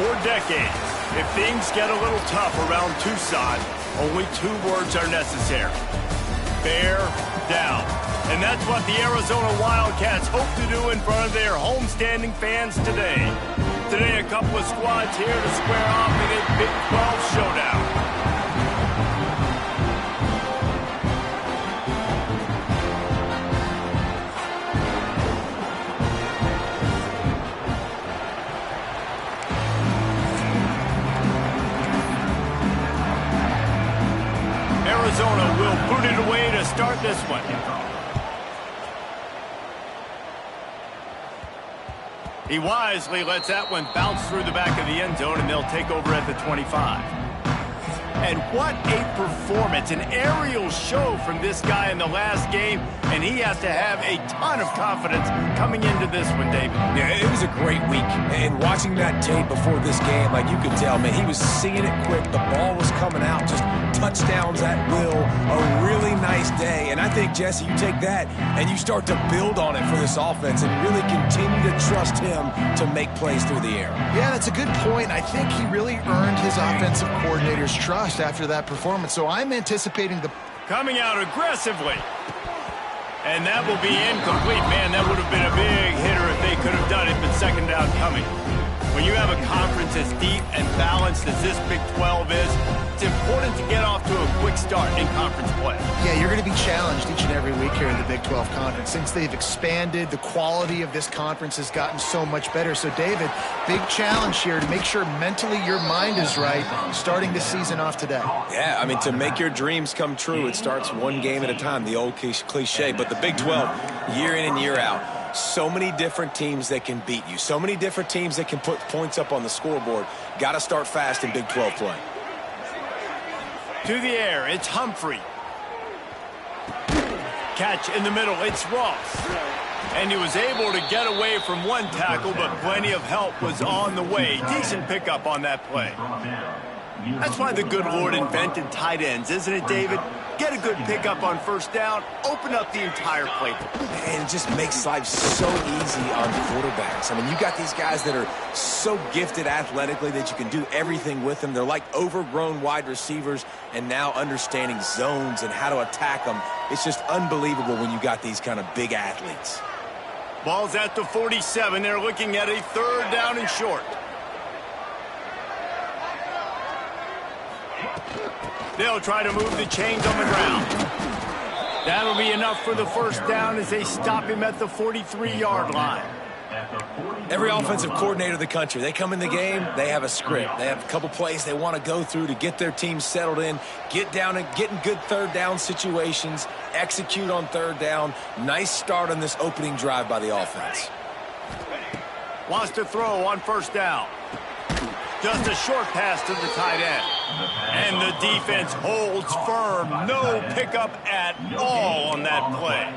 For decades, if things get a little tough around Tucson, only 2 words are necessary. Bear down. And that's what the Arizona Wildcats hope to do in front of their homestanding fans today. Today, a couple of squads here to square off in a Big 12 showdown. Arizona will put it away to start this one. He wisely lets that one bounce through the back of the end zone, and they'll take over at the 25. And what a performance, an aerial show from this guy in the last game, and he has to have a ton of confidence coming into this one, David. Yeah, it was a great week, and watching that tape before this game, like you could tell, man, he was seeing it quick. The ball was coming out, just touchdowns at will, a really nice day. And I think, Jesse, you take that and you start to build on it for this offense and really continue to trust him to make plays through the air. Yeah, that's a good point. I think he really earned his offensive coordinator's trust after that performance. So I'm anticipating the... Coming out aggressively. And that will be incomplete. Man, that would have been a big hitter if they could have done it, but second down coming. When you have a conference as deep and balanced as this Big 12 is, it's important to get off to a quick start in conference play. Yeah, you're going to be challenged each and every week here in the Big 12 Conference. Since they've expanded, the quality of this conference has gotten so much better. So, David, big challenge here to make sure mentally your mind is right starting the season off today. Yeah, I mean, to make your dreams come true, it starts one game at a time, the old cliche. But the Big 12, year in and year out, so many different teams that can beat you, so many different teams that can put points up on the scoreboard. Got to start fast in Big 12 play. To the air, it's Humphrey. Catch in the middle, it's Ross. And he was able to get away from one tackle, but plenty of help was on the way. Decent pickup on that play. That's why the good Lord invented tight ends, isn't it, David? Get a good pickup on first down, open up the entire playbook. And it just makes life so easy on quarterbacks. I mean, you got these guys that are so gifted athletically that you can do everything with them. They're like overgrown wide receivers, and now understanding zones and how to attack them. It's just unbelievable when you got these kind of big athletes. Ball's at the 47. They're looking at a third down and short. They'll try to move the chains on the ground. That'll be enough for the first down as they stop him at the 43-yard line. Every offensive coordinator in the country, they come in the game, they have a script. They have a couple plays they want to go through to get their team settled in, get down and get in good third down situations, execute on third down. Nice start on this opening drive by the offense. Wants to throw on first down. Just a short pass to the tight end. And the defense holds firm. No pickup at all on that play.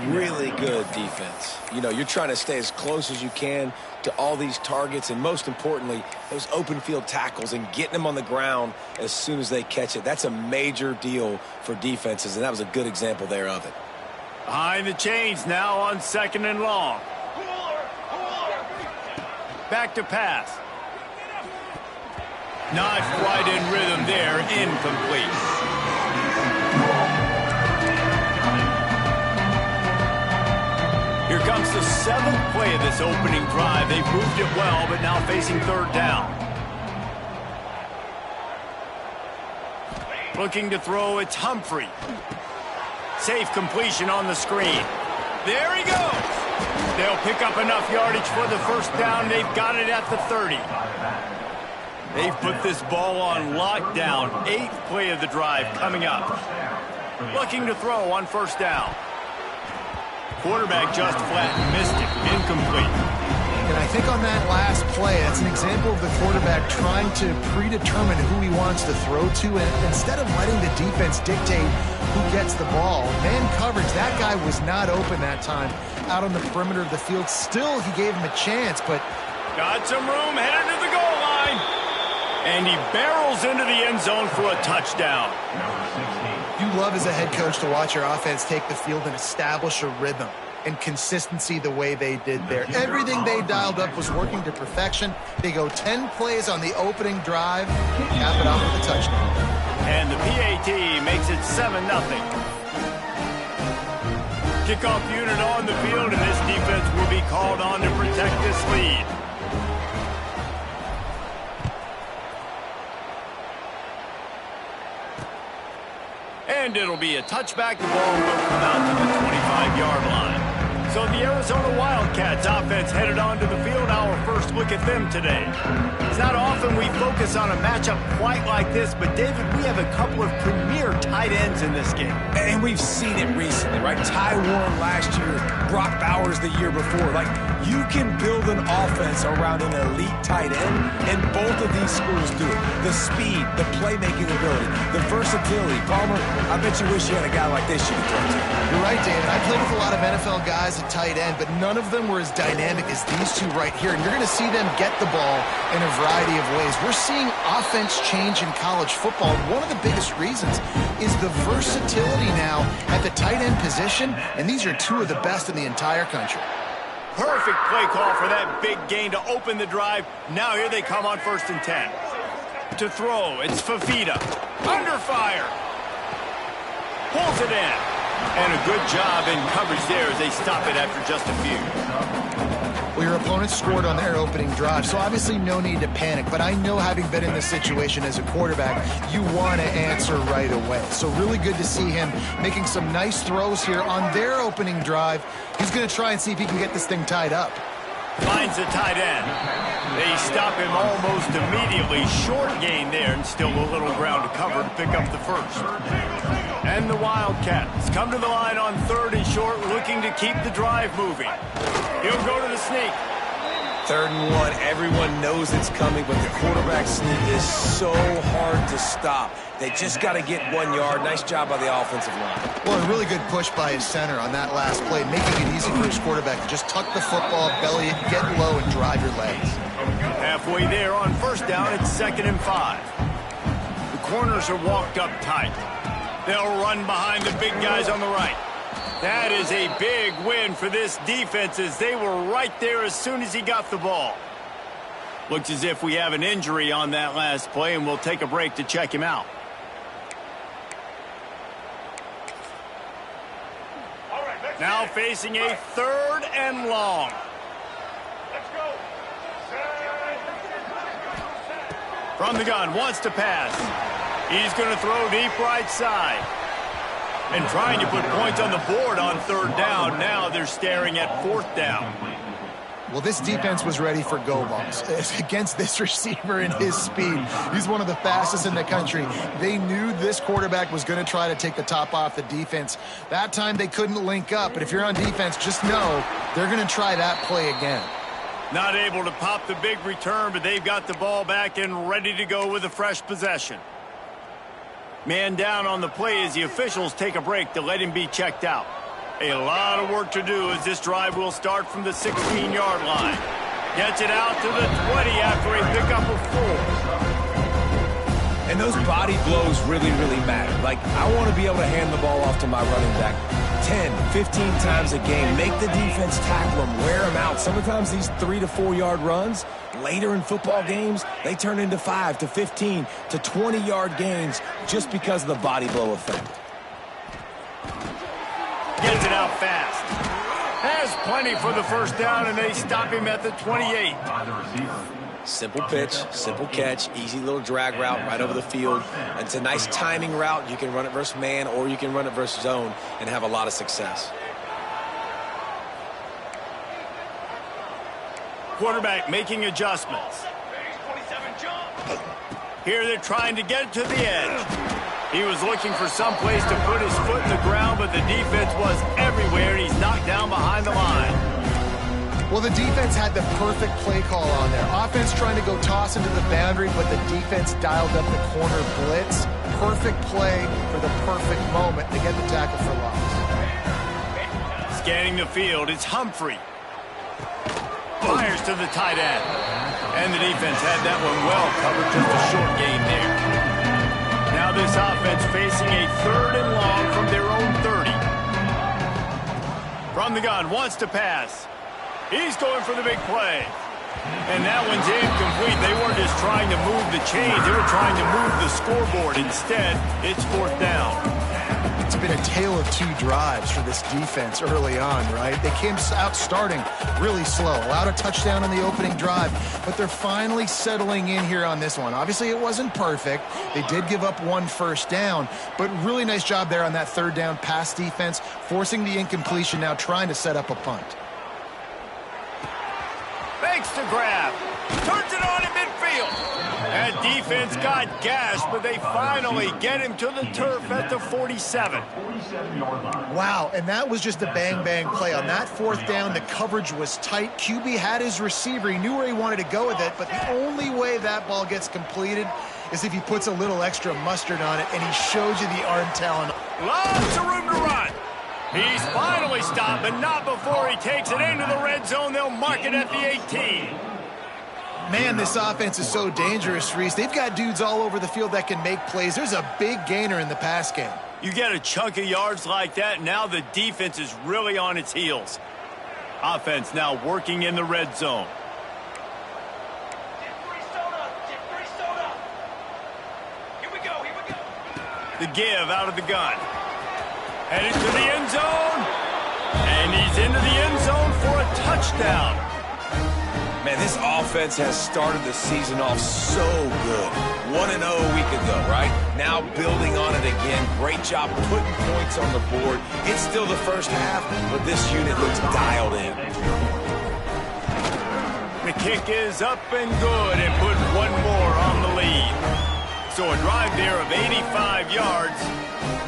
Really good defense. You know, you're trying to stay as close as you can to all these targets, and most importantly, those open field tackles and getting them on the ground as soon as they catch it. That's a major deal for defenses, and that was a good example there of it. Behind the chains now on second and long. Back to pass. Not quite in rhythm there, incomplete. Here comes the 7th play of this opening drive. They've moved it well, but now facing third down. Looking to throw, it's Humphrey. Safe completion on the screen. There he goes. They'll pick up enough yardage for the first down. They've got it at the 30. They've put this ball on lockdown. 8th play of the drive coming up. Looking to throw on first down. Quarterback just flat missed it. Incomplete. And I think on that last play, that's an example of the quarterback trying to predetermine who he wants to throw to, and instead of letting the defense dictate who gets the ball. Man coverage, that guy was not open that time out on the perimeter of the field. Still, he gave him a chance, but... Got some room, headed to the goal line. And he barrels into the end zone for a touchdown. You love as a head coach to watch your offense take the field and establish a rhythm. and consistency the way they did there. Everything they dialed up was working to perfection. They go 10 plays on the opening drive, cap it off with a touchdown. And the PAT makes it 7-0. Kickoff unit on the field, and this defense will be called on to protect this lead. And it'll be a touchback. The ball will come out to the 25-yard line. So the Arizona Wildcats offense headed onto the field. Our first look at them today. It's not often we focus on a matchup quite like this, but David, we have a couple of premier tight ends in this game. And we've seen it recently, right? Ty Warren last year, Brock Bowers the year before. Like, you can build an offense around an elite tight end, and both of these schools do it. The speed, the playmaking ability, the versatility. Palmer, I bet you wish you had a guy like this you could throw to. You're right, David. I played with a lot of NFL guys at tight end, but none of them were as dynamic as these two right here. And you're going to see them get the ball in a variety of ways. We're seeing offense change in college football. And one of the biggest reasons is the versatility now at the tight end position, and these are two of the best in the entire country. Perfect play call for that big gain to open the drive. Now here they come on 1st and 10. To throw, it's Fafita. Under fire. Pulls it in. And a good job in coverage there as they stop it after just a few. Well, your opponent scored on their opening drive, so obviously no need to panic. But I know, having been in this situation as a quarterback, you want to answer right away. So really good to see him making some nice throws here on their opening drive. He's going to try and see if he can get this thing tied up. Finds the tight end. They stop him almost immediately. Short gain there, and still a little ground to cover to pick up the first. And the Wildcats come to the line on 3rd and short, looking to keep the drive moving. He'll go to the sneak. 3rd and 1, everyone knows it's coming, but the quarterback sneak is so hard to stop. They just got to get 1 yard. Nice job by the offensive line. Well, a really good push by his center on that last play, making it easy for his quarterback to just tuck the football, belly it, get low, and drive your legs. Halfway there on 1st down, it's 2nd and 5. The corners are walked up tight. They'll run behind the big guys on the right. That is a big win for this defense, as they were right there as soon as he got the ball. Looks as if we have an injury on that last play, and we'll take a break to check him out. Now facing a 3rd and long. From the gun, wants to pass. He's going to throw deep right side. And trying to put points on the board on 3rd down. Now they're staring at 4th down. Well, this defense was ready for go balls against this receiver and his speed. He's one of the fastest in the country. They knew this quarterback was going to try to take the top off the defense. That time they couldn't link up, but if you're on defense, just know they're going to try that play again. Not able to pop the big return, but they've got the ball back and ready to go with a fresh possession. Man down on the play as the officials take a break to let him be checked out. A lot of work to do as this drive will start from the 16-yard line. Gets it out to the 20 after a pickup of 4. And those body blows really, really matter. Like, I want to be able to hand the ball off to my running back 10, 15 times a game. Make the defense tackle them, wear them out. Sometimes these 3 to 4 yard runs, later in football games, they turn into 5 to 15 to 20-yard gains just because of the body blow effect. Gets it out fast. Has plenty for the 1st down, and they stop him at the 28. Simple pitch, simple catch, easy little drag route right over the field. It's a nice timing route. You can run it versus man, or you can run it versus zone and have a lot of success. Quarterback making adjustments. Here they're trying to get it to the edge. He was looking for some place to put his foot in the ground, but the defense was everywhere, and he's knocked down behind the line. Well, the defense had the perfect play call on there. Offense trying to go toss into the boundary, but the defense dialed up the corner blitz. Perfect play for the perfect moment to get the tackle for loss. Scanning the field, it's Humphrey. Fires to the tight end. And the defense had that one well covered, just a short gain there. Now this offense facing a 3rd and long from their own 30. From the gun, wants to pass. He's going for the big play. And that one's incomplete. They weren't just trying to move the chains. They were trying to move the scoreboard. Instead, it's 4th down. It's been a tale of 2 drives for this defense early on, right? They came out starting really slow, allowed a touchdown on the opening drive, but they're finally settling in here on this one. Obviously, it wasn't perfect. They did give up 1 first down, but really nice job there on that 3rd down pass defense, forcing the incompletion, now trying to set up a punt. Makes the grab. Turns it on in midfield. That defense got gashed, but they finally get him to the turf at the 47. Wow, and that was just a bang-bang play. On that 4th down, the coverage was tight. QB had his receiver. He knew where he wanted to go with it, but the only way that ball gets completed is if he puts a little extra mustard on it, and he shows you the arm talent. Lots of room to run. He's finally stopped, but not before he takes it into the red zone. They'll mark it at the 18. Man, this offense is so dangerous, Reese. They've got dudes all over the field that can make plays. There's a big gainer in the pass game. You get a chunk of yards like that, now the defense is really on its heels. Offense now working in the red zone. Here we go. The give out of the gun. Headed to the end zone. And he's into the end zone for a touchdown. Man, this offense has started the season off so good. 1-0 a week ago, right? Now building on it again. Great job putting points on the board. It's still the first half, but this unit looks dialed in. The kick is up and good and put 1 more on the lead. So a drive there of 85 yards.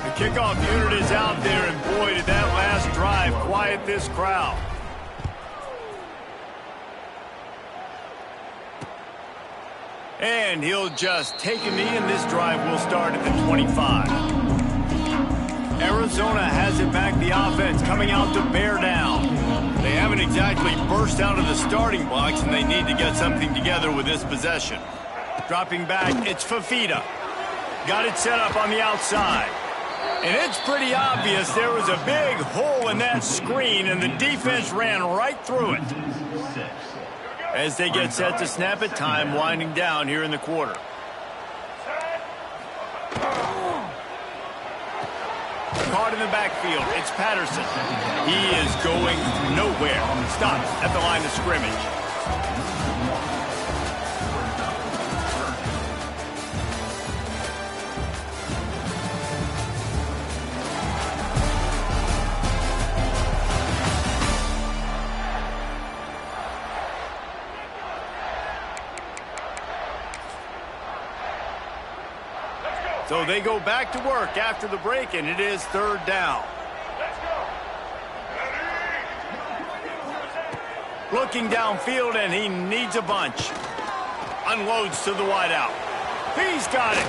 The kickoff unit is out there, and boy, did that last drive quiet this crowd. And he'll just take a knee, and this drive will start at the 25. Arizona has it back, the offense coming out to bear down. They haven't exactly burst out of the starting blocks, and they need to get something together with this possession. Dropping back, it's Fafita. Got it set up on the outside. And it's pretty obvious there was a big hole in that screen, and the defense ran right through it. As they get set to snap it, time winding down here in the quarter. Caught in the backfield, it's Patterson. He is going nowhere. Stops at the line of scrimmage. So they go back to work after the break, and it is 3rd down. Looking downfield, and he needs a bunch. Unloads to the wideout. He's got it.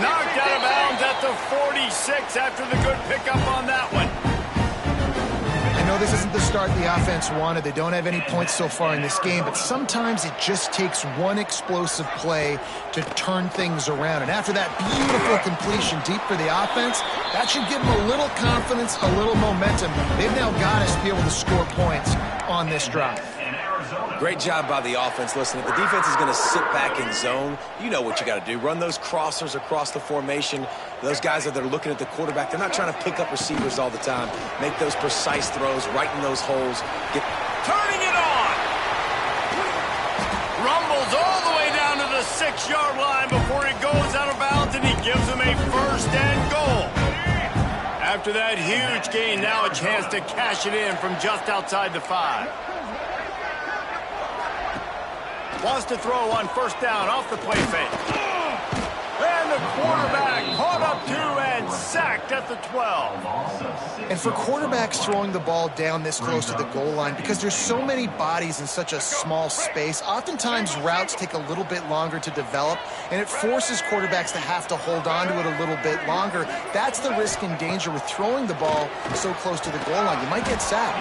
Knocked out of bounds at the 46 after the good pickup on that one. I know this isn't the start the offense wanted. They don't have any points so far in this game, but sometimes it just takes one explosive play to turn things around. And after that beautiful completion deep for the offense, that should give them a little confidence, a little momentum. They've now got us to be able to score points on this drive. Great job by the offense. Listen, if the defense is going to sit back in zone, you know what you got to do. Run those crossers across the formation. Those guys that are looking at the quarterback, they're not trying to pick up receivers all the time. Make those precise throws right in those holes. Turning it on. Rumbles all the way down to the 6-yard line before he goes out of bounds, and he gives them a 1st and goal. After that huge gain, now a chance to cash it in from just outside the 5. Wants to throw on 1st down off the play fake. And the quarterback caught up to and sacked at the 12. And for quarterbacks throwing the ball down this close to the goal line, because there's so many bodies in such a small space, oftentimes routes take a little bit longer to develop, and it forces quarterbacks to have to hold on to it a little bit longer. That's the risk and danger with throwing the ball so close to the goal line. You might get sacked.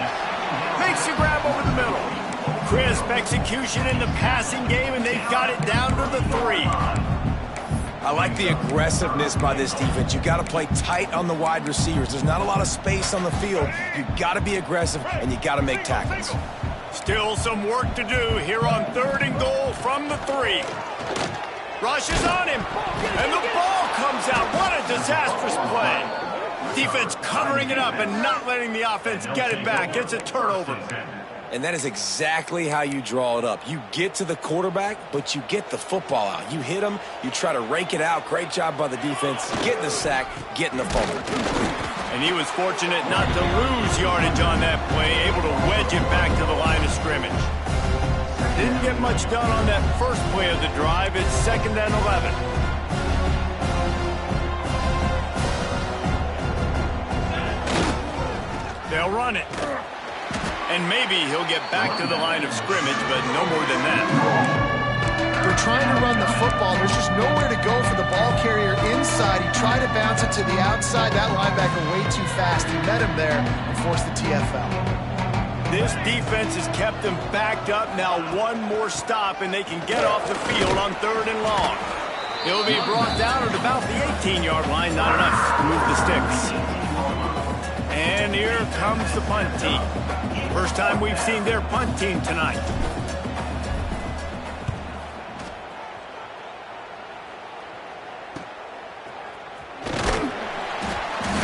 Makes the grab over the middle. Crisp execution in the passing game, and they've got it down to the 3. I like the aggressiveness by this defense. You got to play tight on the wide receivers. There's not a lot of space on the field. You got to be aggressive, and you got to make tackles. Still some work to do here on 3rd and goal from the 3. Rushes on him, and the ball comes out. What a disastrous play. Defense covering it up and not letting the offense get it back. It's a turnover. And that is exactly how you draw it up. You get to the quarterback, but you get the football out. You hit him, you try to rake it out. Great job by the defense. Getting the sack, getting the fumble. And he was fortunate not to lose yardage on that play, able to wedge it back to the line of scrimmage. Didn't get much done on that first play of the drive. It's 2nd and 11. They'll run it. And maybe he'll get back to the line of scrimmage, but no more than that. They're trying to run the football. There's just nowhere to go for the ball carrier inside. He tried to bounce it to the outside. That linebacker way too fast. He met him there and forced the TFL. This defense has kept them backed up. Now one more stop, and they can get off the field on 3rd and long. He'll be brought down at about the 18-yard line. Not enough to move the sticks. And here comes the punt team. First time we've seen their punt team tonight.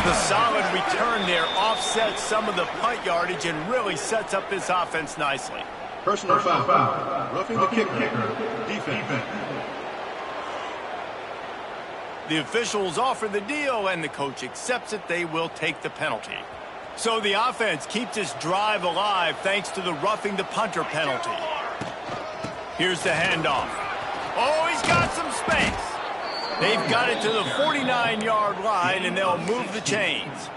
The solid return there offsets some of the punt yardage and really sets up this offense nicely. Personal foul. Roughing the kicker. Defense. The officials offer the deal, and the coach accepts it. They will take the penalty. So the offense keeps this drive alive thanks to the roughing the punter penalty. Here's the handoff. Oh, he's got some space. They've got it to the 49-yard line, and they'll move the chains.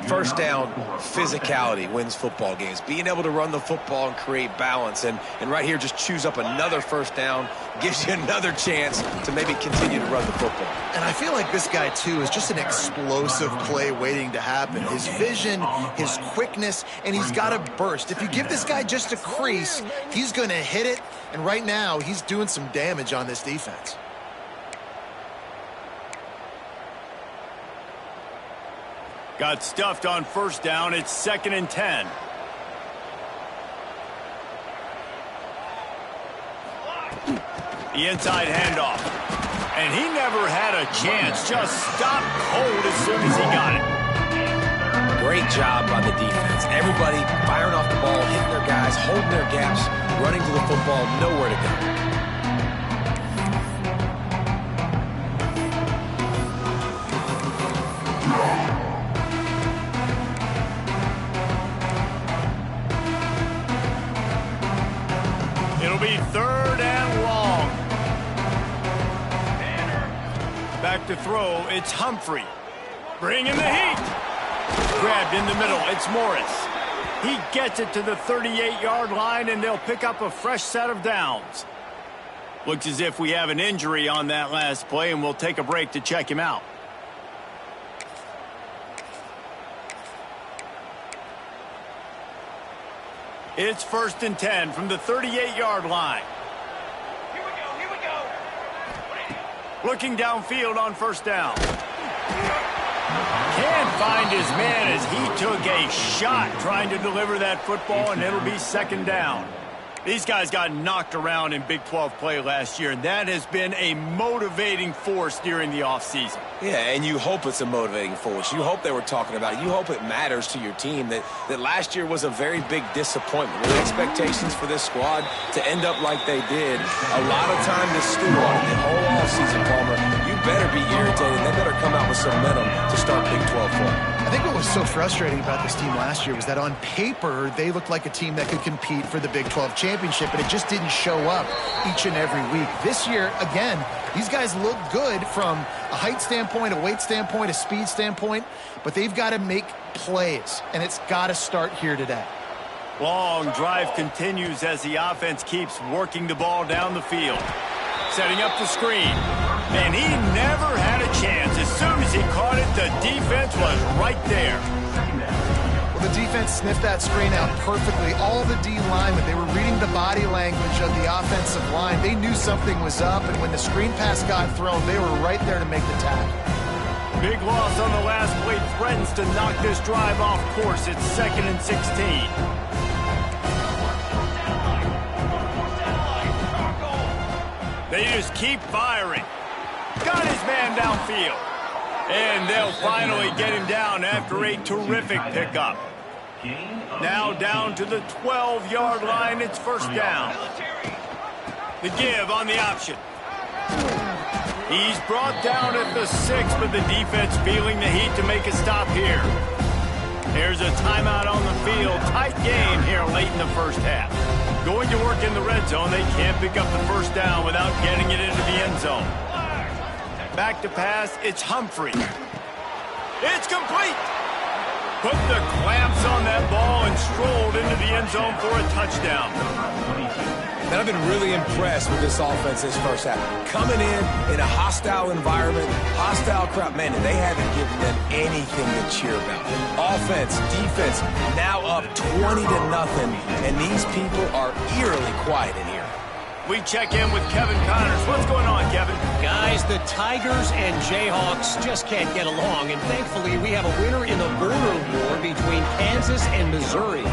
First down, physicality wins football games. Being able to run the football and create balance. And right here, just choose up another first down, gives you another chance to maybe continue to run the football. And I feel like this guy, too, is just an explosive play waiting to happen. His vision, his quickness, and he's got to burst. If you give this guy just a crease, he's going to hit it. And right now, he's doing some damage on this defense. Got stuffed on first down. It's 2nd and 10. The inside handoff. And he never had a chance. Just stopped cold as soon as he got it. Great job by the defense. Everybody firing off the ball, hitting their guys, holding their gaps, running to the football, nowhere to go. It'll be 3rd and long. Back to throw, it's Humphrey. Bringing the heat. Grabbed in the middle, it's Morris. He gets it to the 38-yard line, and they'll pick up a fresh set of downs. Looks as if we have an injury on that last play, and we'll take a break to check him out. It's 1st and 10 from the 38-yard line. Here we go. Looking downfield on first down. Can't find his man as he took a shot trying to deliver that football, and it'll be 2nd down. These guys got knocked around in Big 12 play last year, and that has been a motivating force during the offseason. Yeah, and you hope it's a motivating force. You hope they were talking about it. You hope it matters to your team that last year was a very big disappointment. With expectations for this squad to end up like they did, a lot of time to stew on it the whole offseason, Palmer. You better be irritated. They better come out with some momentum to start Big 12 play. I think what was so frustrating about this team last year was that on paper, they looked like a team that could compete for the Big 12 championship, but it just didn't show up each and every week. This year, again, these guys look good from a height standpoint, a weight standpoint, a speed standpoint, but they've got to make plays, and it's got to start here today. Long drive continues as the offense keeps working the ball down the field. Setting up the screen. And he never had a chance. As soon as he caught it, the defense was right there. Well, the defense sniffed that screen out perfectly. All the D linemen, they were reading the body language of the offensive line. They knew something was up, and when the screen pass got thrown, they were right there to make the tackle. Big loss on the last play threatens to knock this drive off course. It's 2nd and 16. They just keep firing. Got his man downfield. And they'll finally get him down after a terrific pickup. Now down to the 12-yard line. It's 1st down. The give on the option. He's brought down at the 6, but the defense feeling the heat to make a stop here. There's a timeout on the field. Tight game here late in the first half. Going to work in the red zone. They can't pick up the 1st down without getting it into the end zone. Back to pass. It's Humphrey. It's complete. Put the clamps on that ball and strolled into the end zone for a touchdown. And I've been really impressed with this offense this first half. Coming in a hostile environment, hostile crowd, man, and they haven't given them anything to cheer about. Offense, defense, now up 20-0, and these people are eerily quiet in here. We check in with Kevin Connors. What's going on, Kevin? Guys, the Tigers and Jayhawks just can't get along, and thankfully we have a winner in the border war between Kansas and Missouri.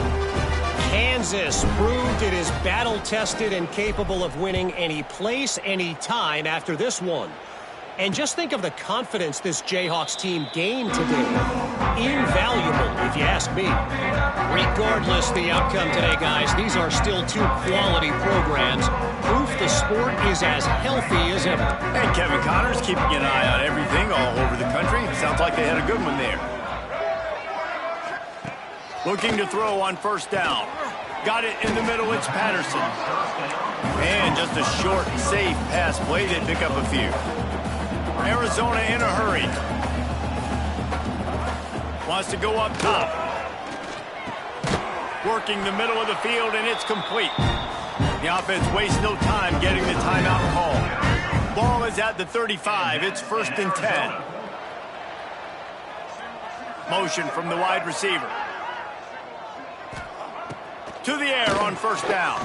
Kansas proved it is battle-tested and capable of winning any place, any time after this one. And just think of the confidence this Jayhawks team gained today. Invaluable, if you ask me. Regardless the outcome today, guys, these are still two quality programs. Proof the sport is as healthy as ever. And Kevin Connors keeping an eye on everything all over the country. Sounds like they had a good one there. Looking to throw on 1st down. Got it in the middle. It's Patterson. And just a short, safe pass play. They pick up a few. Arizona in a hurry. Wants to go up top. Working the middle of the field, and it's complete. The offense wastes no time getting the timeout call. Ball is at the 35. It's 1st and 10. Motion from the wide receiver. To the air on 1st down.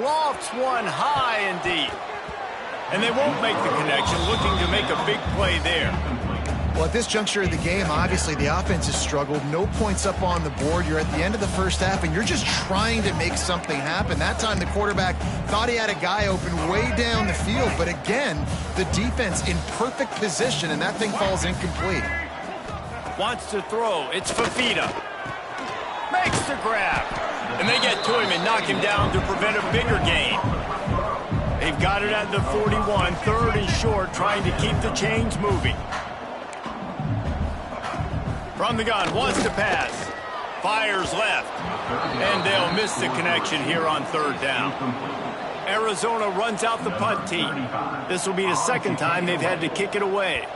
Lofts one high and deep. And they won't make the connection, looking to make a big play there. Well, at this juncture of the game, obviously the offense has struggled. No points up on the board. You're at the end of the first half, and you're just trying to make something happen. That time the quarterback thought he had a guy open way down the field, but again, the defense in perfect position, and that thing falls incomplete. Wants to throw. It's Fafita. Makes the grab. And they get to him and knock him down to prevent a bigger gain. They've got it at the 41, 3rd and short, trying to keep the chains moving. From the gun, wants to pass. Fires left. And they'll miss the connection here on 3rd down. Arizona runs out the punt team. This will be the 2nd time they've had to kick it away.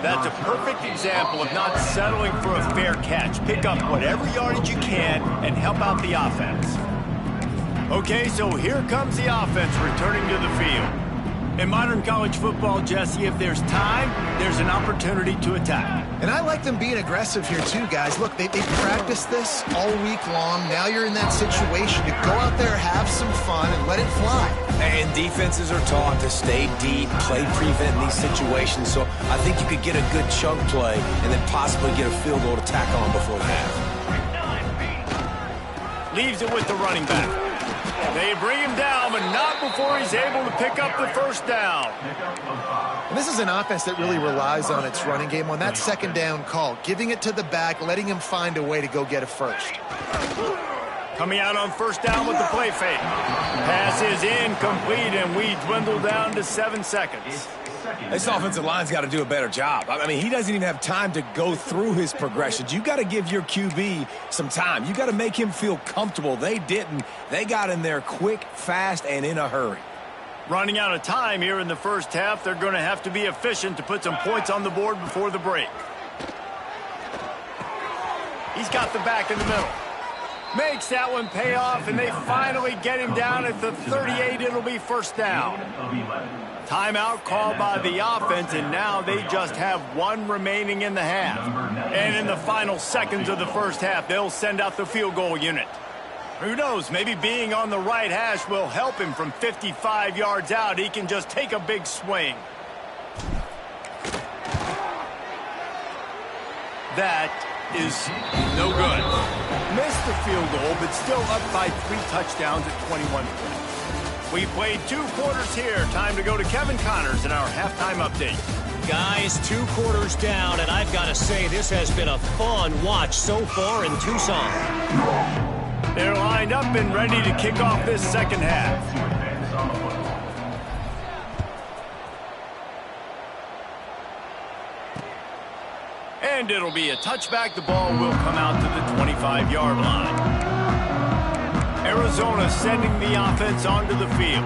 That's a perfect example of not settling for a fair catch. Pick up whatever yardage you can and help out the offense. Okay, so here comes the offense returning to the field. In modern college football, Jesse, if there's time, there's an opportunity to attack. And I like them being aggressive here too, guys. Look, they practiced this all week long. Now you're in that situation to go out there, have some fun, and let it fly. And defenses are taught to stay deep, play prevent in these situations. So I think you could get a good chunk play and then possibly get a field goal to tack on before the half. Leaves it with the running back. They bring him down, but not before he's able to pick up the 1st down. And this is an offense that really relies on its running game on that 2nd down call, giving it to the back, letting him find a way to go get a first. Coming out on 1st down with the play fake. Pass is incomplete, and we dwindle down to 7 seconds. This offensive line's got to do a better job. I mean, he doesn't even have time to go through his progressions. You got to give your QB some time. You got to make him feel comfortable. They didn't. They got in there quick, fast, and in a hurry. Running out of time here in the first half. They're going to have to be efficient to put some points on the board before the break. He's got the back in the middle. Makes that one pay off, and they finally get him down at the 38. It'll be first down. Timeout called by the offense, and now they just have one remaining in the half. And in the final seconds of the first half, they'll send out the field goal unit. Who knows, maybe being on the right hash will help him from 55 yards out. He can just take a big swing. That is no good. Missed the field goal, but still up by 3 touchdowns at 21 points. We played 2 quarters here. Time to go to Kevin Connors in our halftime update. Guys, 2 quarters down, and I've got to say this has been a fun watch so far in Tucson. They're lined up and ready to kick off this second half. And it'll be a touchback. The ball will come out to the 25-yard line. Arizona sending the offense onto the field.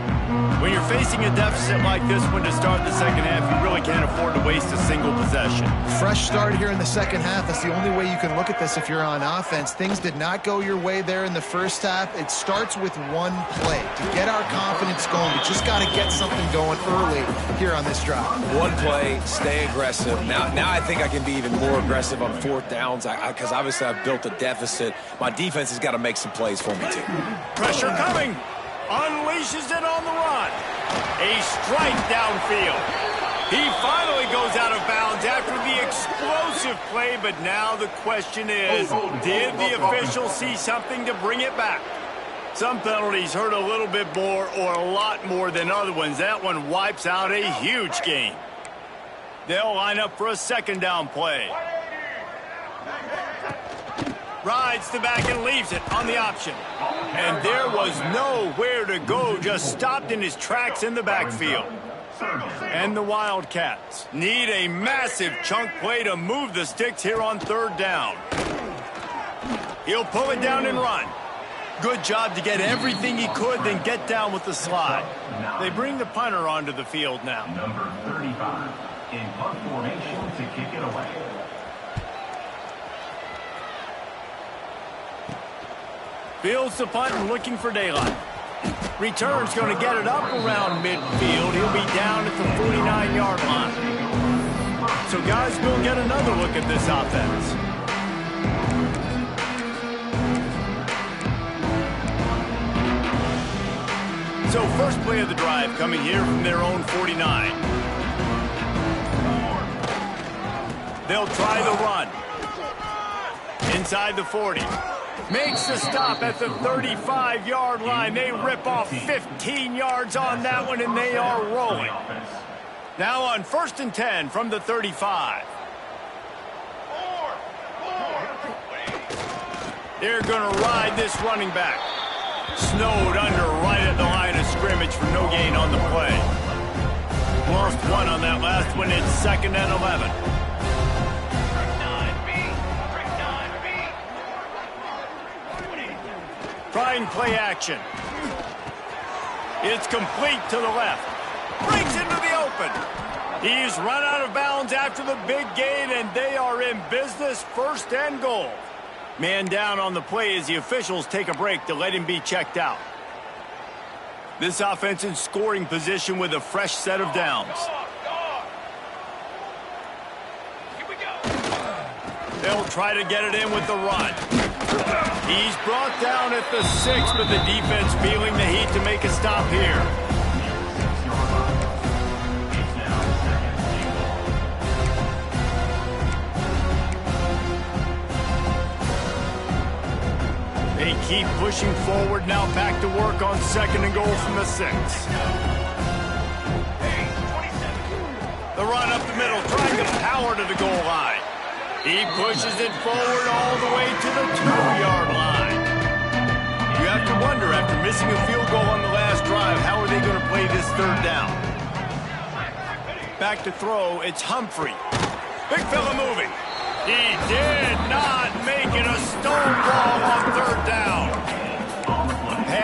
When you're facing a deficit like this one to start the second half, you really can't afford to waste a single possession. Fresh start here in the second half. That's the only way you can look at this if you're on offense. Things did not go your way there in the first half. It starts with one play. To get our confidence going, we just got to get something going early here on this drive. One play, stay aggressive. Now I think I can be even more aggressive on 4th downs because obviously I've built a deficit. My defense has got to make some plays for me too. Pressure coming. Unleashes it on the run. A strike downfield. He finally goes out of bounds after the explosive play, but now the question is, did the official see something to bring it back? Some penalties hurt a little bit more or a lot more than other ones. That one wipes out a huge game. They'll line up for a second down play. Rides the back and leaves it on the option. And there was nowhere to go, just stopped in his tracks in the backfield. And the Wildcats need a massive chunk play to move the sticks here on 3rd down. He'll pull it down and run. Good job to get everything he could, then get down with the slide. They bring the punter onto the field now. Number 35 in punt formation to kick it away. Fields the punt and looking for daylight. Return's going to get it up around midfield. He'll be down at the 49-yard line. So guys, we'll get another look at this offense. So first play of the drive coming here from their own 49. They'll try the run. Inside the 40. Makes the stop at the 35-yard line. They rip off 15 yards on that one, and they are rolling. Now on 1st and 10 from the 35. They're going to ride this running back. Snowed under right at the line of scrimmage for no gain on the play. Lost one on that last one. It's 2nd and 11. Trying play action. It's complete to the left. Breaks into the open. He's run out of bounds after the big gain, and they are in business, 1st and goal. Man down on the play as the officials take a break to let him be checked out. This offense in scoring position with a fresh set of downs. They'll try to get it in with the run. He's brought down at the 6, but the defense feeling the heat to make a stop here. They keep pushing forward, now back to work on 2nd and goal from the 6. The run up the middle, trying to power to the goal line. He pushes it forward all the way to the 2-yard line. You have to wonder, after missing a field goal on the last drive, how are they going to play this 3rd down? Back to throw, it's Humphrey. Big fella moving. He did not make it a stone ball on 3rd down.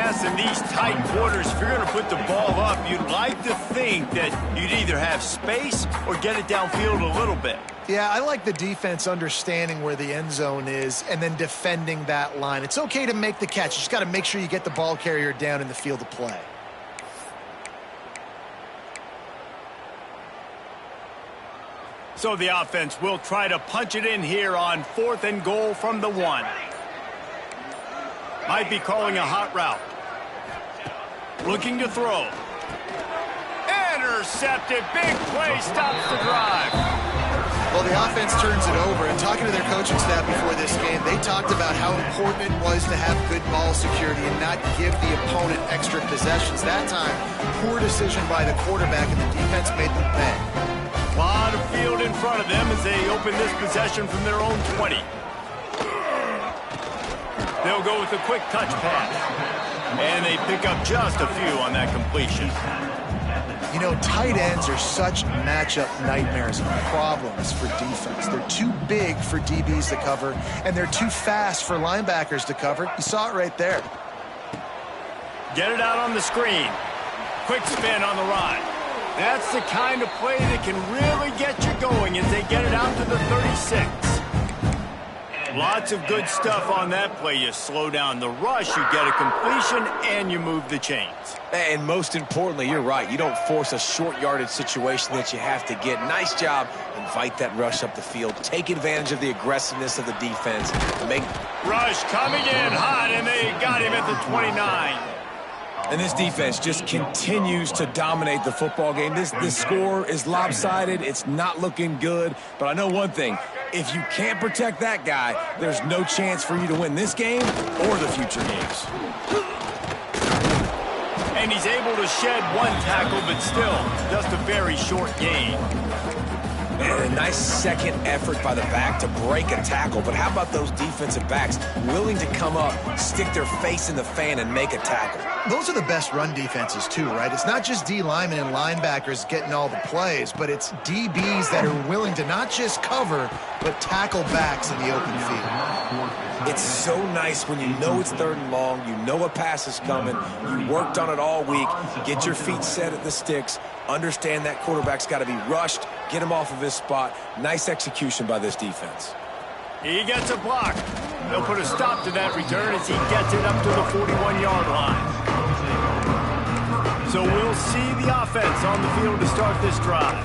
pass in these tight quarters, if you're going to put the ball up, you'd like to think that you'd either have space or get it downfield a little bit. Yeah, I like the defense understanding where the end zone is and then defending that line. It's okay to make the catch. You just got to make sure you get the ball carrier down in the field of play. So the offense will try to punch it in here on 4th and goal from the 1. Might be calling a hot route. Looking to throw. Intercepted. Big play stops the drive. Well, the offense turns it over, and talking to their coaching staff before this game, they talked about how important it was to have good ball security and not give the opponent extra possessions. That time, poor decision by the quarterback, and the defense made them pay. A lot of field in front of them as they open this possession from their own 20. They'll go with a quick touch pass. And they pick up just a few on that completion. You know, tight ends are such matchup nightmares and problems for defense. They're too big for DBs to cover, and they're too fast for linebackers to cover. You saw it right there. Get it out on the screen. Quick spin on the run. That's the kind of play that can really get you going as they get it out to the 36. Lots of good stuff on that play. You slow down the rush, you get a completion, and you move the chains. And most importantly, you're right. You don't force a short yardage situation that you have to get. Nice job. Invite that rush up the field. Take advantage of the aggressiveness of the defense. Rush coming in hot, and they got him at the 29. And this defense just continues to dominate the football game. This score is lopsided. It's not looking good. But I know one thing. If you can't protect that guy, there's no chance for you to win this game or the future games. And he's able to shed one tackle, but still just a very short gain. And a nice second effort by the back to break a tackle. But how about those defensive backs willing to come up, stick their face in the fan, and make a tackle? Those are the best run defenses too, right? It's not just D linemen and linebackers getting all the plays, but it's DBs that are willing to not just cover, but tackle backs in the open field. It's so nice when you know it's 3rd and long, you know a pass is coming, you worked on it all week, get your feet set at the sticks, understand that quarterback's got to be rushed, get him off of his spot. Nice execution by this defense. He gets a block. They'll put a stop to that return as he gets it up to the 41-yard line. So we'll see the offense on the field to start this drive.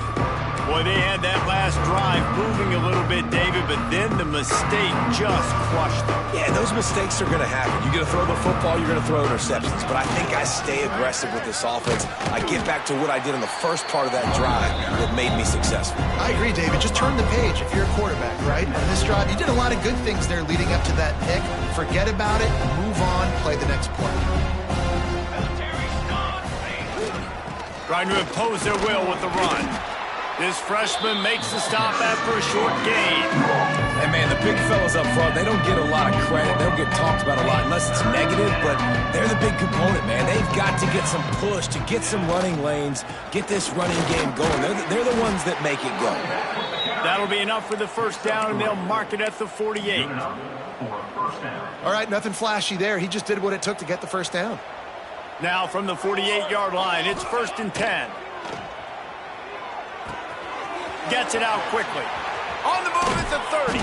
Boy, they had that last drive moving a little bit, David, but then the mistake just crushed them. Yeah, those mistakes are going to happen. You're going to throw the football, you're going to throw interceptions. But I think I stay aggressive with this offense. I get back to what I did in the first part of that drive that made me successful. I agree, David. Just turn the page if you're a quarterback, right? On this drive, you did a lot of good things there leading up to that pick. Forget about it, move on, play the next play. Trying to impose their will with the run. This freshman makes the stop after a short gain. And, man, the big fellas up front, they don't get a lot of credit. They don't get talked about a lot unless it's negative, but they're the big component, man. They've got to get some push, to get some running lanes, get this running game going. They're the ones that make it go. That'll be enough for the first down, and they'll mark it at the 48. All right, nothing flashy there. He just did what it took to get the first down. Now from the 48-yard line, it's 1st and 10. Gets it out quickly. On the move at the 30.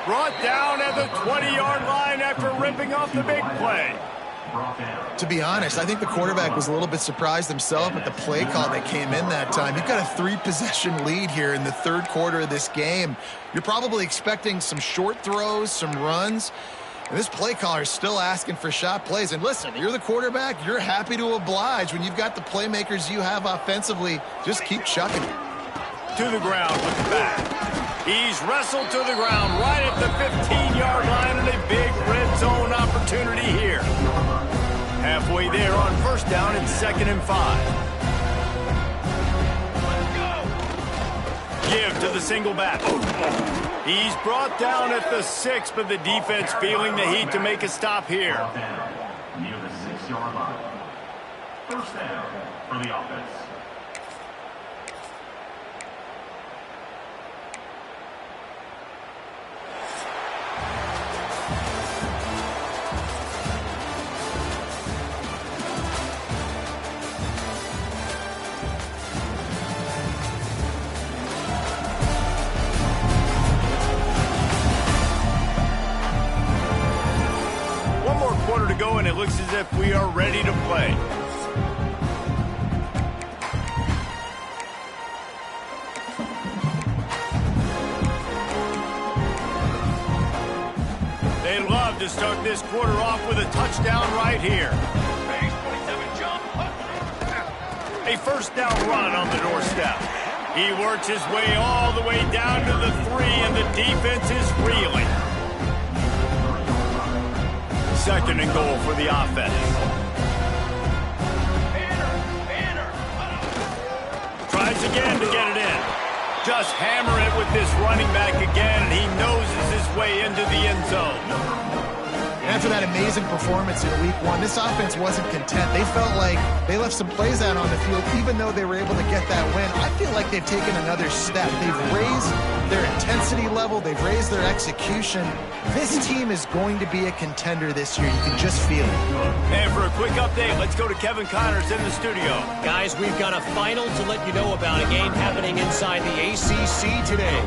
Brought down at the 20-yard line after ripping off the big play. To be honest, I think the quarterback was a little bit surprised himself at the play call that came in that time. You've got a 3-possession lead here in the 3rd quarter of this game. You're probably expecting some short throws, some runs. And this play caller is still asking for shot plays. And listen, you're the quarterback. You're happy to oblige when you've got the playmakers you have offensively. Just keep chucking it. To the ground with the back. He's wrestled to the ground right at the 15-yard line, and a big red zone opportunity here. Halfway there on 1st down and 2nd and 5. Give to the single back. He's brought down at the 6, but the defense feeling the heat to make a stop here. Near the 6-yard line. 1st down for the offense. if we are ready to play. They'd love to start this quarter off with a touchdown right here. A first down run on the doorstep. He works his way all the way down to the 3, and the defense is reeling. Second and goal for the offense. Tries again to get it in. Just hammer it with this running back again, and he noses his way into the end zone. After that amazing performance in Week 1, this offense wasn't content. They felt like they left some plays out on the field, even though they were able to get that win. I feel like they've taken another step. They've raised their intensity level. They've raised their execution. This team is going to be a contender this year. You can just feel it. And for a quick update, let's go to Kevin Connors in the studio. Guys, we've got a final to let you know about, a game happening inside the ACC today.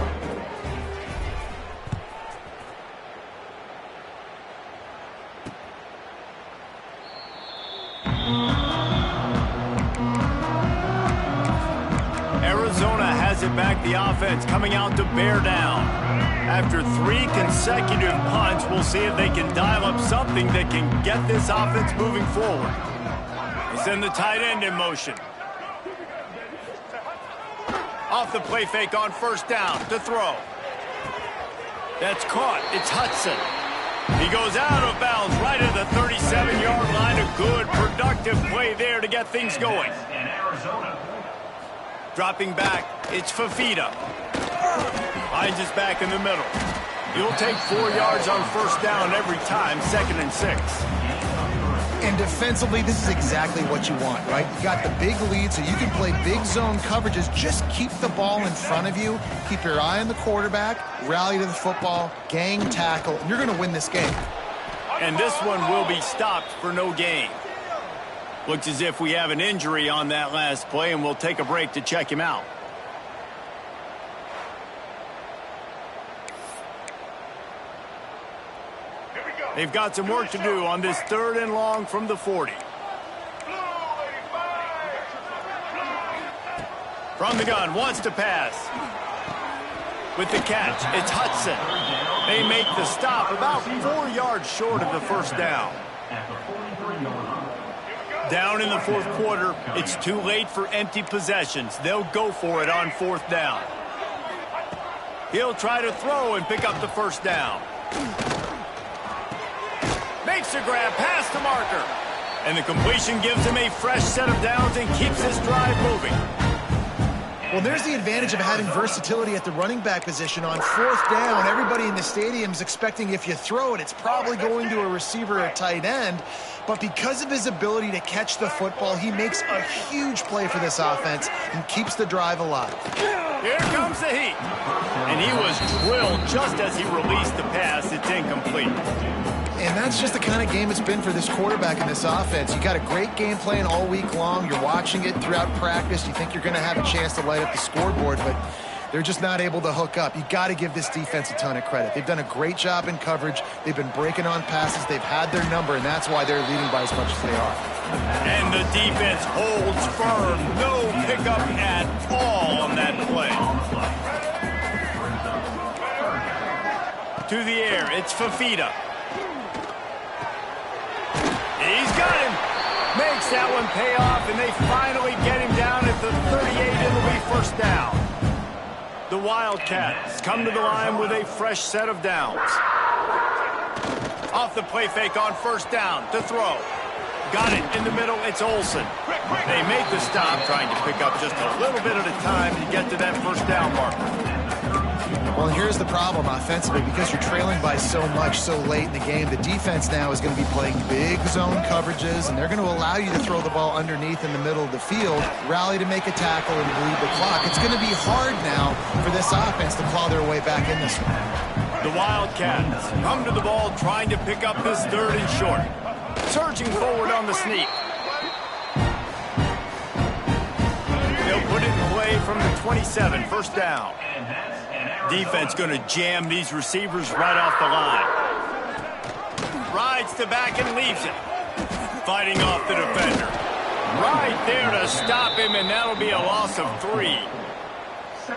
Arizona has it back, the offense coming out to bear down. After 3 consecutive punts, we'll see if they can dial up something that can get this offense moving forward. They send the tight end in motion. Off the play fake on first down to throw. That's caught. It's Hudson. He goes out of bounds right at the 37-yard line. A good, productive play there to get things going. Dropping back, it's Fafita. Finds his back in the middle. He'll take 4 yards on first down every time, 2nd and 6. And defensively, this is exactly what you want, right? You got the big lead, so you can play big zone coverages. Just keep the ball in front of you. Keep your eye on the quarterback. Rally to the football. Gang tackle. And you're going to win this game. And this one will be stopped for no gain. Looks as if we have an injury on that last play, and we'll take a break to check him out. They've got some work to do on this 3rd and long from the 40. From the gun, wants to pass. With the catch, it's Hudson. They make the stop about 4 yards short of the first down. Down in the 4th quarter, it's too late for empty possessions. They'll go for it on 4th down. He'll try to throw and pick up the first down. Makes a grab past the marker. And the completion gives him a fresh set of downs and keeps this drive moving. Well, there's the advantage of having versatility at the running back position. On 4th down, everybody in the stadium is expecting if you throw it, it's probably going to a receiver or tight end. But because of his ability to catch the football, he makes a huge play for this offense and keeps the drive alive. Here comes the heat. And he was drilled just as he released the pass. It's incomplete. And that's just the kind of game it's been for this quarterback in this offense. You got a great game plan all week long. You're watching it throughout practice. You think you're going to have a chance to light up the scoreboard, but they're just not able to hook up. You got to give this defense a ton of credit. They've done a great job in coverage. They've been breaking on passes. They've had their number, and that's why they're leading by as much as they are. And the defense holds firm. No pickup at all on that play. To the air, it's Fafita. He's got him. Makes that one pay off, and they finally get him down at the 38. It'll be first down. The Wildcats come to the line with a fresh set of downs. Off the play fake on first down to throw. Got it in the middle. It's Olsen. They make the stop, trying to pick up just a little bit at a time to get to that first down marker. Well, here's the problem offensively. Because you're trailing by so much so late in the game, the defense now is going to be playing big zone coverages, and they're going to allow you to throw the ball underneath in the middle of the field, rally to make a tackle, and bleed the clock. It's going to be hard now for this offense to claw their way back in this one. The Wildcats come to the ball trying to pick up this 3rd and short. Surging forward on the sneak. They'll put it in play from the 27, first down. Defense going to jam these receivers right off the line. Rides to back and leaves it. fighting off the defender. Right there to stop him, and that'll be a loss of 3.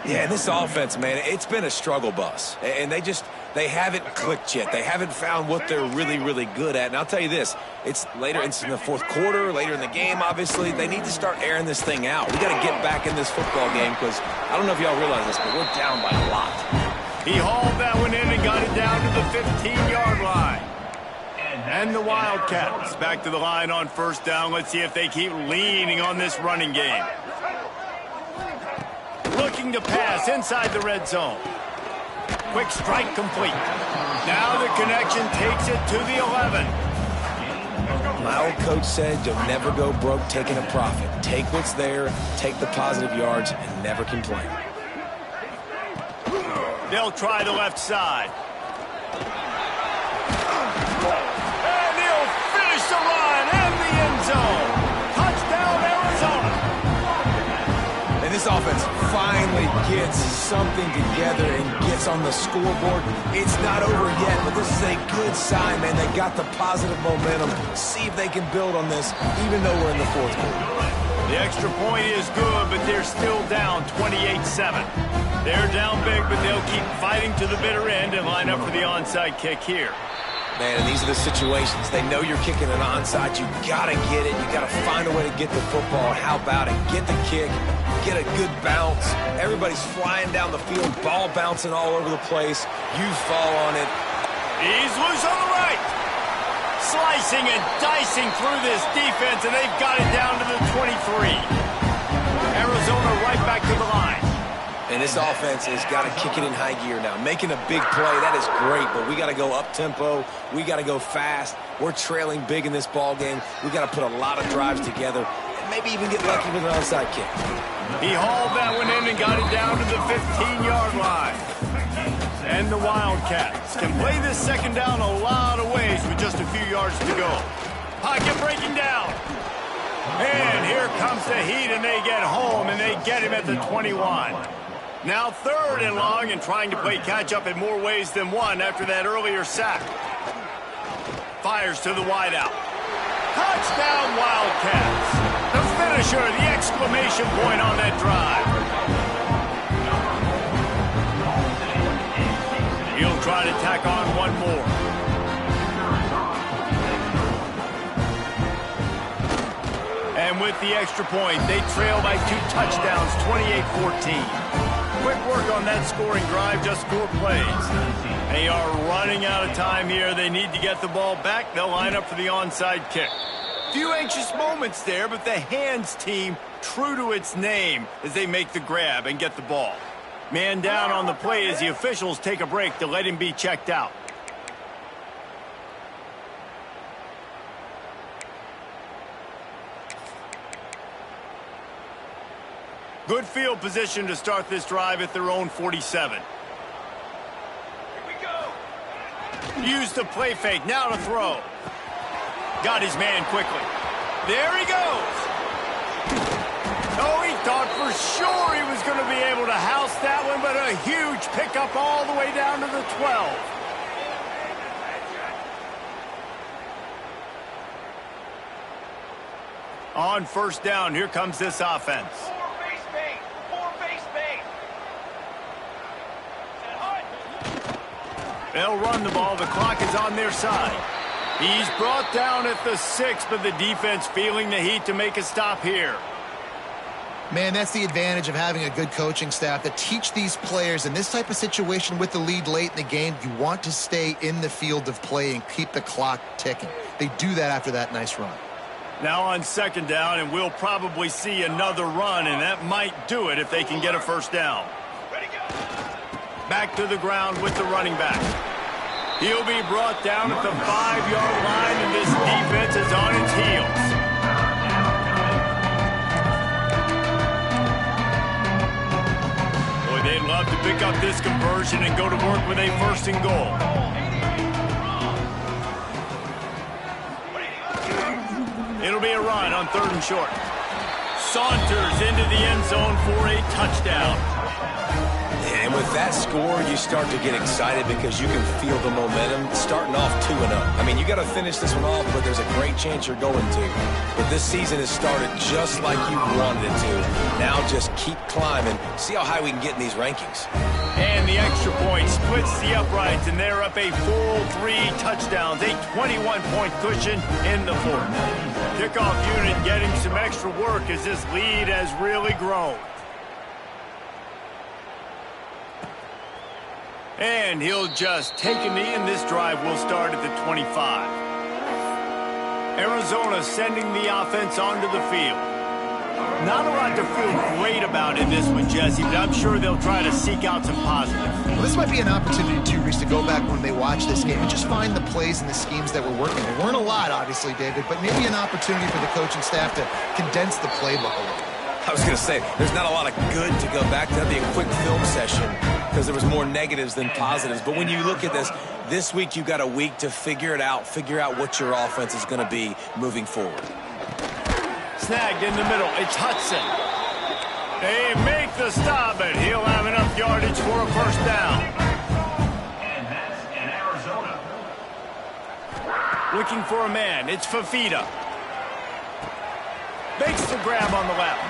Yeah, and this offense, man, it's been a struggle bus. And they haven't clicked yet. They haven't found what they're really, really good at. And I'll tell you this, it's in the fourth quarter, later in the game, obviously. They need to start airing this thing out. We got to get back in this football game because I don't know if y'all realize this, but we're down by a lot. He hauled that one in and got it down to the 15-yard line. And the Wildcats back to the line on first down. Let's see if they keep leaning on this running game. Looking to pass inside the red zone. Quick strike complete. Now the connection takes it to the 11. My old coach said you'll never go broke taking a profit. Take what's there, take the positive yards, and never complain. They'll try the left side. And he'll finish the run and the end zone. Touchdown, Arizona. And this offense finally gets something together and gets on the scoreboard. It's not over yet, but this is a good sign, man. They got the positive momentum. See if they can build on this, even though we're in the fourth quarter. The extra point is good, but they're still down 28-7. They're down big, but they'll keep fighting to the bitter end and line up for the onside kick here. Man, and these are the situations. They know you're kicking an onside. You got to get it. You got to find a way to get the football. How about it? Get the kick. Get a good bounce. Everybody's flying down the field. Ball bouncing all over the place. You fall on it. He's loose on the right. Slicing and dicing through this defense, and they've got it down to the 23. Arizona right back to the line. And this offense has got to kick it in high gear now. Making a big play, that is great, but we got to go up-tempo. We got to go fast. We're trailing big in this ball game. We got to put a lot of drives together and maybe even get lucky with an onside kick. He hauled that one in and got it down to the 15-yard line. And the Wildcats can play this second down a lot of ways with just a few yards to go. Pocket breaking down. And here comes the heat, and they get home, and they get him at the 21. Now 3rd and long and trying to play catch-up in more ways than one after that earlier sack. Fires to the wideout. Touchdown, Wildcats. The finisher, the exclamation point on that drive. He'll try to tack on one more. And with the extra point, they trail by 2 touchdowns, 28-14. Quick work on that scoring drive, just 4 plays. They are running out of time here. They need to get the ball back. They'll line up for the onside kick. Few anxious moments there, but the hands team true to its name as they make the grab and get the ball. Man down on the play as the officials take a break to let him be checked out. Good field position to start this drive at their own 47. Here we go. Use the play fake, now to throw. Got his man quickly. There he goes. Oh, he thought for sure he was going to be able to house that one, but a huge pickup all the way down to the 12. On first down, here comes this offense. They'll run the ball. The clock is on their side. He's brought down at the 6, but the defense feeling the heat to make a stop here. Man, that's the advantage of having a good coaching staff to teach these players in this type of situation with the lead late in the game. You want to stay in the field of play and keep the clock ticking. They do that after that nice run. Now on second down, and we'll probably see another run, and that might do it if they can get a first down. Back to the ground with the running back. He'll be brought down at the 5-yard line, and this defense is on its heels. Boy, they'd love to pick up this conversion and go to work with a 1st and goal. It'll be a run on 3rd and short. Saunters into the end zone for a touchdown. And with that score, you start to get excited because you can feel the momentum starting off 2-0. I mean, you got to finish this one off, but there's a great chance you're going to. But this season has started just like you wanted it to. Now just keep climbing. See how high we can get in these rankings. And the extra point splits the uprights, and they're up a full 3 touchdowns, a 21-point cushion in the fourth. Kickoff unit getting some extra work as this lead has really grown. And he'll just take a knee, and this drive will start at the 25. Arizona sending the offense onto the field. Not a lot to feel great about in this one, Jesse, but I'm sure they'll try to seek out some positives. Well, this might be an opportunity, too, Reese, to go back when they watch this game and just find the plays and the schemes that were working. There weren't a lot, obviously, David, but maybe an opportunity for the coaching staff to condense the playbook a little. I was going to say, there's not a lot of good to go back to. That'd be a quick film session because there was more negatives than positives. But when you look at this week you got a week to figure it out, figure out what your offense is going to be moving forward. Snagged in the middle. It's Hudson. They make the stop, but he'll have enough yardage for a first down. And that's in Arizona. Looking for a man. It's Fafita. Makes the grab on the left.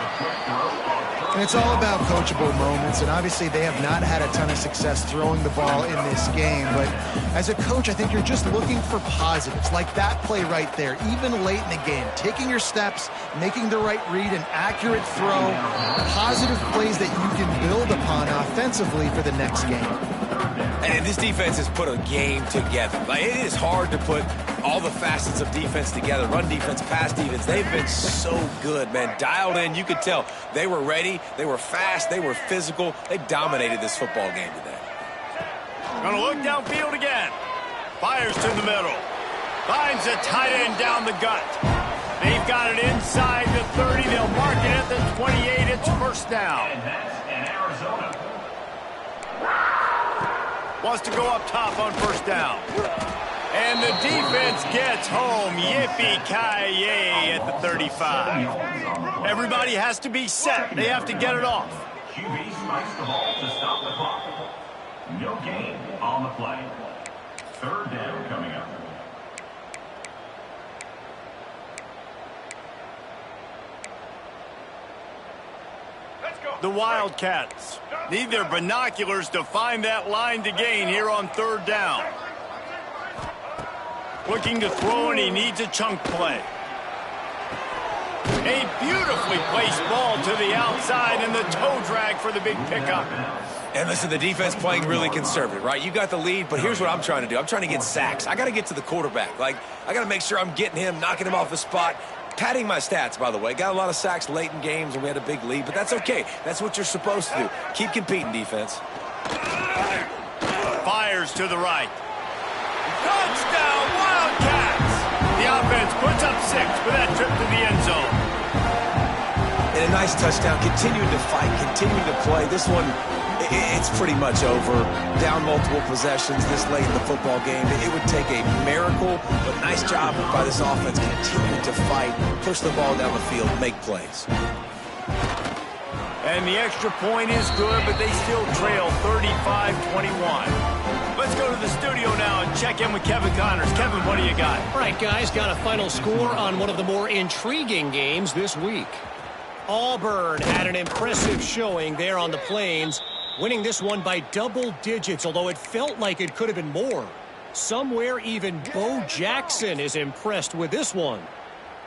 And it's all about coachable moments, and obviously they have not had a ton of success throwing the ball in this game, but as a coach, I think you're just looking for positives, like that play right there, even late in the game, taking your steps, making the right read, an accurate throw, positive plays that you can build upon offensively for the next game. And this defense has put a game together. Like, it is hard to put all the facets of defense together. Run defense, pass defense. They've been so good, man. Dialed in. You could tell they were ready. They were fast. They were physical. They dominated this football game today. Gonna look downfield again. Fires to the middle. Finds a tight end down the gut. They've got it inside the 30. They'll mark it at the 28. It's first down. And that's in Arizona. Wants to go up top on first down. And the defense gets home. Yippee-ki-yay at the 35. Everybody has to be set. They have to get it off. QB strikes the ball to stop the clock. No gain on the play. Third down coming up. The Wildcats need their binoculars to find that line to gain here on third down. Looking to throw, and he needs a chunk play. A beautifully placed ball to the outside, and the toe drag for the big pickup. And listen, the defense playing really conservative, right? You got the lead, but here's what I'm trying to do. I'm trying to get sacks. I got to get to the quarterback. Like, I got to make sure I'm getting him, knocking him off the spot. Padding my stats, by the way. Got a lot of sacks late in games, and we had a big lead, but that's okay. That's what you're supposed to do. Keep competing, defense. Fires to the right. Touchdown, Wildcats! The offense puts up 6 for that trip to the end zone. And a nice touchdown. Continuing to fight, continuing to play. This one, it's pretty much over. Down multiple possessions this late in the football game. It would take a miracle, but nice job by this offense continuing to fight, push the ball down the field, make plays. And the extra point is good, but they still trail 35-21. Let's go to the studio now and check in with Kevin Connors. Kevin, what do you got? All right, guys, got a final score on one of the more intriguing games this week. Auburn had an impressive showing there on the Plains, winning this one by double digits, although it felt like it could have been more. Somewhere even Bo Jackson is impressed with this one.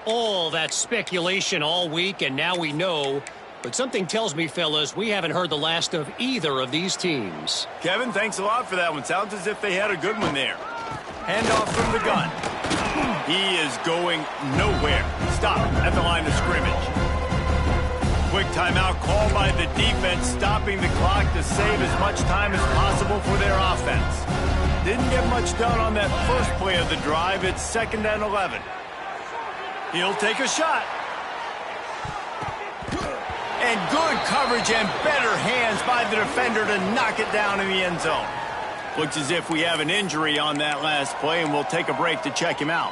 All that speculation all week, and now we know. But something tells me, fellas, we haven't heard the last of either of these teams. Kevin, thanks a lot for that one. Sounds as if they had a good one there. Handoff from the gun. He is going nowhere. Stop at the line of scrimmage. Quick timeout called by the defense, stopping the clock to save as much time as possible for their offense. Didn't get much done on that first play of the drive. It's 2nd and 11. He'll take a shot. And good coverage and better hands by the defender to knock it down in the end zone. Looks as if we have an injury on that last play, and we'll take a break to check him out.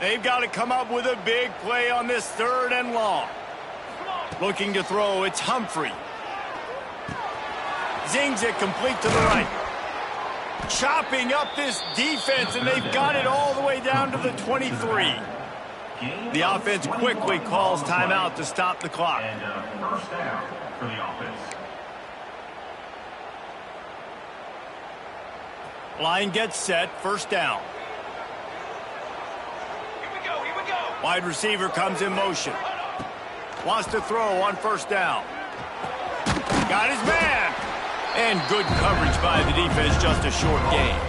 They've got to come up with a big play on this 3rd and long. Looking to throw, it's Humphrey. Zings it complete to the right. Chopping up this defense, and they've got it all the way down to the 23. The offense quickly calls timeout to stop the clock. And first down for the offense. Line gets set, first down. Here we go, here we go. Wide receiver comes in motion. Wants to throw on first down. Got his man. And good coverage by the defense, just a short game.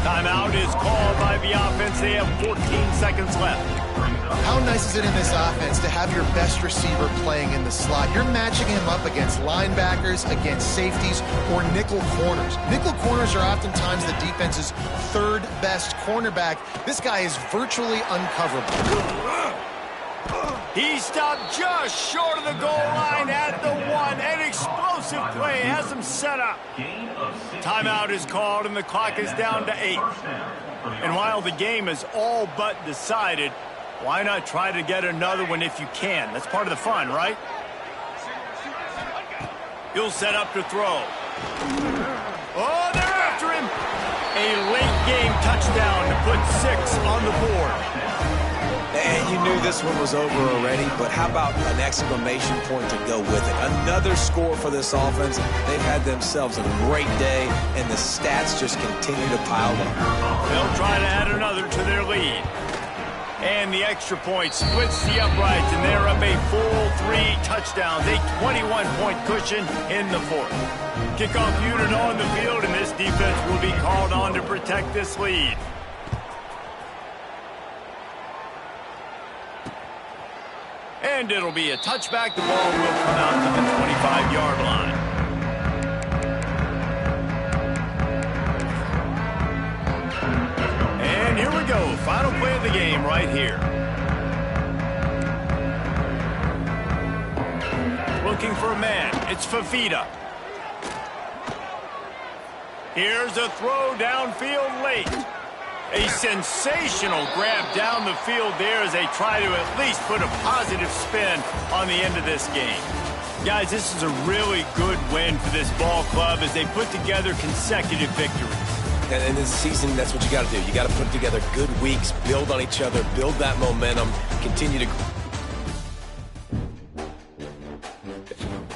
Timeout is called by the offense. They have 14 seconds left. How nice is it in this offense to have your best receiver playing in the slot? You're matching him up against linebackers, against safeties, or nickel corners. Nickel corners are oftentimes the defense's third best cornerback. This guy is virtually uncoverable. He stopped just short of the goal line at the 1. An explosive play has him set up. Timeout is called, and the clock is down to 8. And while the game is all but decided, why not try to get another one if you can? That's part of the fun, right? He'll set up to throw. Oh, they're after him. A late-game touchdown to put 6 on the board. And you knew this one was over already, but how about an exclamation point to go with it? Another score for this offense. They've had themselves a great day, and the stats just continue to pile up. They'll try to add another to their lead. And the extra point splits the uprights, and they're up a full 3 touchdowns, a 21-point cushion in the fourth. Kickoff unit on the field, and this defense will be called on to protect this lead. And it'll be a touchback. The ball will come out to the 25-yard line. And here we go. Final play of the game right here. Looking for a man. It's Fafita. Here's a throw downfield late. A sensational grab down the field there as they try to at least put a positive spin on the end of this game. Guys, this is a really good win for this ball club as they put together consecutive victories. And in this season, that's what you got to do. You got to put together good weeks, build on each other, build that momentum, continue to